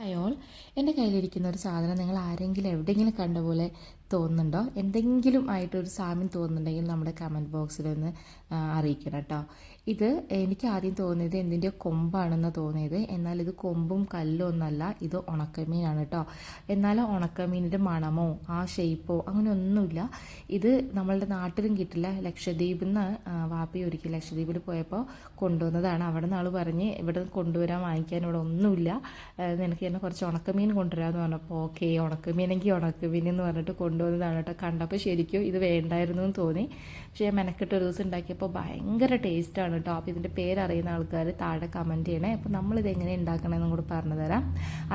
അയോൾ എൻ്റെ കയ്യിലിരിക്കുന്ന ഒരു സാധനം നിങ്ങൾ ആരെങ്കിലും എവിടെയെങ്കിലും കണ്ട പോലെ തോന്നുന്നുണ്ടോ? എന്തെങ്കിലും ആയിട്ടൊരു സാമ്യം തോന്നുന്നുണ്ടെങ്കിൽ നമ്മുടെ കമൻറ്റ് ബോക്സിലൊന്ന് അറിയിക്കണം കേട്ടോ. ഇത് എനിക്ക് ആദ്യം തോന്നിയത് എന്തിൻ്റെയോ കൊമ്പാണെന്ന് തോന്നിയത്. എന്നാൽ ഇത് കൊമ്പും കല്ലും ഒന്നല്ല, ഇത് ഉണക്കമീനാണ് കേട്ടോ. എന്നാൽ ഉണക്കമീനിൻ്റെ മണമോ ആ ഷേപ്പോ അങ്ങനെ ഒന്നുമില്ല. ഇത് നമ്മളുടെ നാട്ടിലും കിട്ടില്ല. ലക്ഷദ്വീപിൽ നിന്ന് വാപ്പി ഒരിക്കൽ ലക്ഷദ്വീപിൽ പോയപ്പോൾ കൊണ്ടുവന്നതാണ്. അവിടെ നിന്ന് ആൾ പറഞ്ഞ് ഇവിടെ കൊണ്ടുവരാൻ വാങ്ങിക്കാൻ ഇവിടെ ഒന്നുമില്ല, നിനക്ക് തന്നെ കുറച്ച് ഉണക്കമീൻ കൊണ്ടുവരാമെന്ന് പറഞ്ഞപ്പോൾ ഓക്കെ ഉണക്കമീനെങ്കിൽ ഉണക്കമീൻ എന്ന് പറഞ്ഞിട്ട് കൊണ്ടുവന്നതാണ് കേട്ടോ. കണ്ടപ്പോൾ ശരിക്കും ഇത് വേണ്ടായിരുന്നു എന്ന് തോന്നി. പക്ഷേ മെനക്കെട്ട് ഒരു ദിവസം ഉണ്ടാക്കിയപ്പോൾ ഭയങ്കര ടേസ്റ്റാണ് കേട്ടോ. അപ്പോൾ ഇതിൻ്റെ പേരറിയുന്ന ആൾക്കാർ താഴെ കമൻറ്റ് ചെയ്യണേ. അപ്പോൾ നമ്മളിത് എങ്ങനെ ഉണ്ടാക്കണമെന്നും കൂടി പറഞ്ഞു തരാം.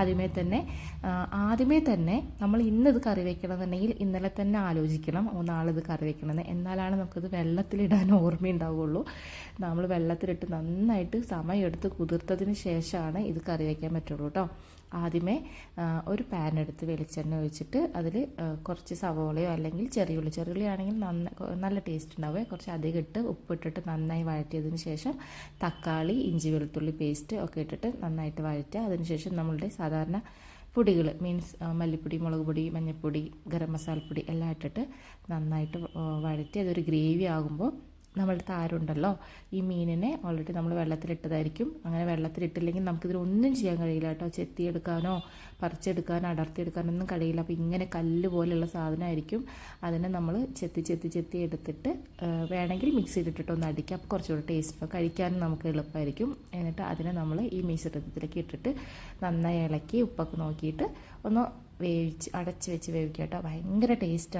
ആദ്യമേ തന്നെ നമ്മൾ ഇന്നത് കറി വെക്കണമെന്നുണ്ടെങ്കിൽ ഇന്നലെ തന്നെ ആലോചിക്കണം നാളെ ഇത് കറി വെക്കണമെന്ന്. എന്നാലാണ് നമുക്കിത് വെള്ളത്തിലിടാൻ ഓർമ്മയുണ്ടാവുള്ളൂ. നമ്മൾ വെള്ളത്തിലിട്ട് നന്നായിട്ട് സമയമെടുത്ത് കുതിർത്തതിന് ശേഷമാണ് ഇത് കറി വയ്ക്കാൻ പറ്റുള്ളൂ കേട്ടോ. ആദ്യമേ ഒരു പാൻ എടുത്ത് വെളിച്ചെണ്ണ ഒഴിച്ചിട്ട് അതിൽ കുറച്ച് സവോളയോ അല്ലെങ്കിൽ ചെറിയുള്ളി ആണെങ്കിൽ നല്ല ടേസ്റ്റ് ഉണ്ടാവുക. കുറച്ച് അധികം ഇട്ട് ഉപ്പിട്ടിട്ട് നന്നായി വഴറ്റിയതിന് ശേഷം തക്കാളി, ഇഞ്ചി വെളുത്തുള്ളി പേസ്റ്റ് ഒക്കെ ഇട്ടിട്ട് നന്നായിട്ട് വഴറ്റുക. അതിനുശേഷം നമ്മളുടെ സാധാരണ പൊടികൾ മീൻസ് മല്ലിപ്പൊടി, മുളക് പൊടി, മഞ്ഞൾപ്പൊടി, ഗരം മസാലപ്പൊടി എല്ലാം ഇട്ടിട്ട് നന്നായിട്ട് വഴറ്റി അതൊരു ഗ്രേവി ആകുമ്പോൾ നമ്മളുടെ താരമുണ്ടല്ലോ, ഈ മീനിനെ ഓൾറെഡി നമ്മൾ വെള്ളത്തിലിട്ടതായിരിക്കും. അങ്ങനെ വെള്ളത്തിലിട്ടില്ലെങ്കിൽ നമുക്കിതിലൊന്നും ചെയ്യാൻ കഴിയില്ല കേട്ടോ. ചെത്തിയെടുക്കാനോ പറിച്ചെടുക്കാനോ അടർത്തിയെടുക്കാനോ ഒന്നും കഴിയില്ല. അപ്പോൾ ഇങ്ങനെ കല്ല് പോലെയുള്ള സാധനമായിരിക്കും. അതിനെ നമ്മൾ ചെത്തി എടുത്തിട്ട് വേണമെങ്കിൽ മിക്സിയിലിട്ടിട്ട് ഒന്ന് അടിക്കുക. അപ്പോൾ കുറച്ചുകൂടി ടേസ്റ്റ് കഴിക്കാനും നമുക്ക് എളുപ്പമായിരിക്കും. എന്നിട്ട് അതിനെ നമ്മൾ ഈ മിശ്രിതത്തിലേക്ക് ഇട്ടിട്ട് നന്നായി ഇളക്കി ഉപ്പൊക്കെ നോക്കിയിട്ട് ഒന്ന് അടച്ച് വെച്ച് വേവിക്കുക കേട്ടോ. ഭയങ്കര ടേസ്റ്റാണ്.